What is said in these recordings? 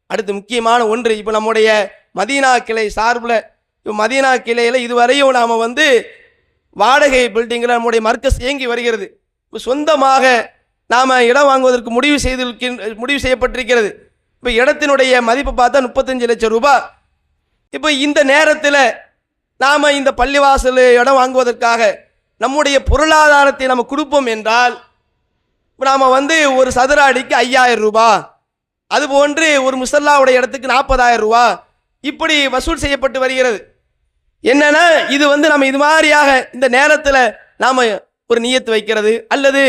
அடுத்து முக்கியமான ஒன்று, இப்போ நம்முடைய மதீனா கிளை சார்பில், இப்போ மதீனா கிளையில் இதுவரையும் நாம் வாடகை பில்டிங்கில் நம்முடைய மர்க்கஸ் இயங்கி வருகிறது. இப்போ சொந்தமாக நாம் இடம் வாங்குவதற்கு முடிவு செய்யப்பட்டிருக்கிறது. இப்போ இடத்தினுடைய மதிப்பு பார்த்தா 35 லட்சம் ரூபாய். இப்போ இந்த நேரத்தில் நாம் இந்த பள்ளிவாசல் இடம் வாங்குவதற்காக நம்முடைய பொருளாதாரத்தை நம்ம கொடுப்போம் என்றால், நாம் ஒரு சதுர அடிக்கு 5000 ரூபாய், அதுபோன்று ஒரு முசல்லாவுடைய இடத்துக்கு 40,000 ரூபாய் இப்படி வசூல் செய்யப்பட்டு வருகிறது. என்னன்னா இது நம்ம இது மாதிரியாக இந்த நேரத்தில் நாம் ஒரு நியத்து வைக்கிறது அல்லது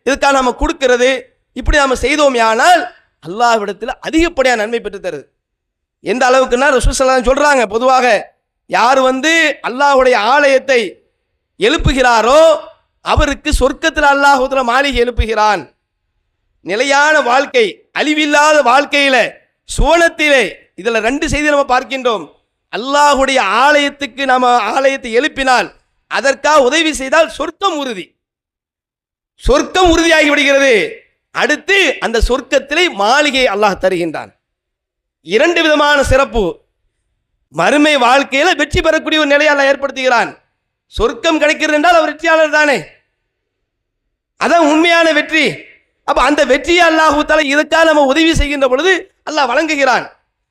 இதுக்காக நாம் கொடுக்கிறது, இப்படி நாம் செய்தோம் ஆனால் அல்லாஹ்விடத்தில் அதிகப்படியான நன்மை பெற்று தருது. எந்த அளவுக்குன்னா ரசூல் ஸல்லல்லாஹு அலைஹி வஸல்லம் சொல்றாங்க, பொதுவாக யார் அல்லாஹ்வுடைய ஆலயத்தை எழுப்புகிறாரோ அவருக்கு சொர்க்கத்தில் அல்லாஹ் மாளிகை எழுப்புகிறான். நிலையான வாழ்க்கை, அழிவில்லாத வாழ்க்கையில, சுவனத்திலே. இதுல 2 செய்தி நம்ம பார்க்கின்றோம். அல்லாஹ்வுடைய ஆலயத்துக்கு நம்ம ஆலயத்தை எழுப்பினால், அதற்காக உதவி செய்தால் சொர்க்கம் உறுதி, சொர்க்கம் உறுதியாகி விடுகிறது. அடுத்து அந்த சொர்க்கத்திலே மாளிகை அல்லாஹ் தருகின்றான். 2 விதமான சிறப்பு. மறுமை வாழ்க்கையில வெற்றி பெறக்கூடிய ஒரு நிலையை அல்லாஹ் ஏற்படுத்துகிறான். சொர்க்கம் கிடைக்கிறது என்றால் அவர் வெற்றியாளர் தானே, அதான் உண்மையான வெற்றி. அப்ப அந்த வெற்றியை அல்லாஹ் தஆலா இதுக்காக நம்ம உதவி செய்கின்ற பொழுது அல்லாஹ் வழங்குகிறான்.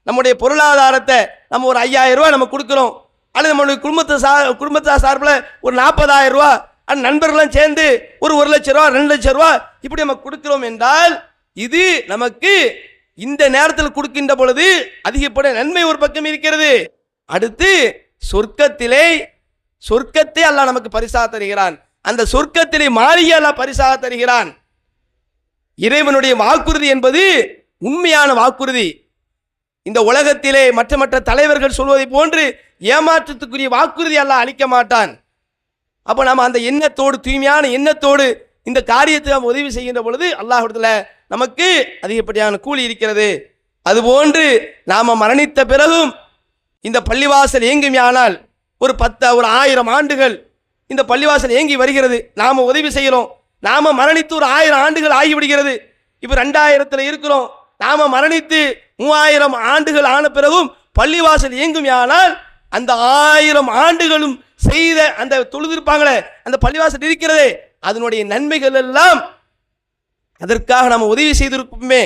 நம்முடைய பொருளாதாரத்தை நம்ம ஒரு 5000 ரூபாய் நம்ம கொடுக்கிறோம், அல்லது நம்மளுடைய குடும்பத்தார் சார்பில் ஒரு 40,000 ரூபாய், அந்த நண்பர்களும் சேர்ந்து ஒரு 1 லட்சம் ரூபா 2 லட்சம் ரூபாய் இப்படி நம்ம கொடுக்கிறோம் என்றால், இது நமக்கு இந்த நேரத்தில் கொடுக்கின்ற பொழுது அதிகப்படியான நன்மை ஒரு பக்கம் இருக்கிறது. அடுத்து சொர்க்கத்தை அல்லாஹ் நமக்கு பரிசாக தருகிறான். அந்த சொர்க்கத்திலே மாளிகை அல்லாஹ் பரிசாக தருகிறான். இறைவனுடைய வாக்குறுதி என்பது உண்மையான வாக்குறுதி. இந்த உலகத்திலே மற்ற தலைவர்கள் சொல்வதை போன்று ஏமாற்றத்துக்குரிய வாக்குறுதி அல்லாஹ் அளிக்க மாட்டான். அப்போ நம்ம அந்த எண்ணத்தோடு, தூய்மையான எண்ணத்தோடு இந்த காரியத்தை நாம் உதவி செய்கின்ற பொழுது அல்லாஹ்விடத்தில் நமக்கு அதிகப்படியான கூலி இருக்கிறது. அதுபோன்று நாம் மரணித்த பிறகும் இந்த பள்ளிவாசல் இயங்குமையானால் ஒரு 1000 ஆண்டுகள் இந்த பள்ளிவாசல் இயங்கி வருகிறது, நாம் உதவி செய்கிறோம். நாம் மரணித்து ஒரு 1000 ஆண்டுகள் ஆகிவிடுகிறது. இப்போ 2000 இருக்கிறோம், நாம் மரணித்து 3000 ஆண்டுகள் ஆன பிறகும் பள்ளிவாசல் இயங்குமையானால் அந்த 1000 ஆண்டுகளும் செய்த அந்த தொழுதிருப்பாங்களே அந்த பள்ளிவாசல் இருக்கிறதே, அதனுடைய நன்மைகள் எல்லாம் அதற்காக நம்ம உதவி செய்திருப்போமே,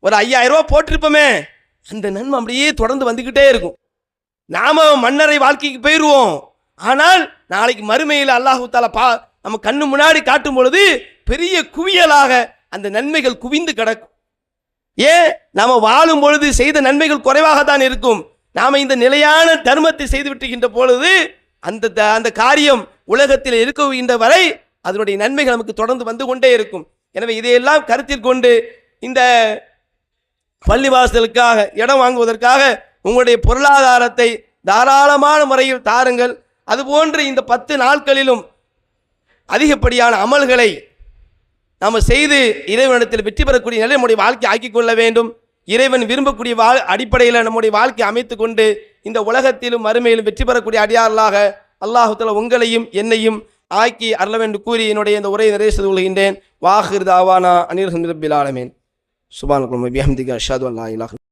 ஒரு 5000 ரூபாய் போட்டிருப்போமே, அந்த நன்மை அப்படியே தொடர்ந்து வந்துக்கிட்டே இருக்கும். நாம மன்னரை வாழ்க்கைக்கு போயிடுவோம், ஆனால் நாளைக்கு மறுமையில் அல்லாஹ் தஆலா நம்ம கண்ணு முன்னாடி காட்டும் பொழுது பெரிய குவியலாக அந்த நன்மைகள் குவிந்து கிடக்கும். ஏன், நாம வாழும் பொழுது செய்த நன்மைகள் குறைவாகத்தான் இருக்கும். நாம இந்த நிலையான தர்மத்தை செய்து விட்டுகின்ற பொழுது அந்த காரியம் உலகத்தில் இருக்கின்ற வரை அதனுடைய நன்மைகள் நமக்கு தொடர்ந்து வந்து கொண்டே இருக்கும். எனவே இதையெல்லாம் கருத்தில் கொண்டு இந்த பள்ளிவாசலுக்காக இடம் வாங்குவதற்காக உங்களுடைய பொருளாதாரத்தை தாராளமான முறையில் தாருங்கள். அதுபோன்று இந்த 10 நாட்களிலும் அதிகப்படியான அமல்களை நாம் செய்து இறைவனிடத்தில் வெற்றி பெறக்கூடிய நிலை நம்முடைய வாழ்க்கை ஆக்கிக் கொள்ள வேண்டும். இறைவன் விரும்பக்கூடிய அடிப்படையில் நம்முடைய வாழ்க்கை அமைத்து கொண்டு இந்த உலகத்திலும் மறுமையிலும் வெற்றி பெறக்கூடிய அடியார்களாக அல்லாஹ் தஆலா உங்களையும் என்னையும் ஆக்கி அருள வேண்டும் கூறி என்னுடைய இந்த உரையை நிறைவு செய்து கொள்கின்றேன். வாஹிர் தாவானா அனில் ஹம்துலில்லாஹி ரப்பில் ஆலமீன். சுப்ஹானல்லாஹி வ பிஹம்திஹி அஷ்ஹது அன் லா இலாஹா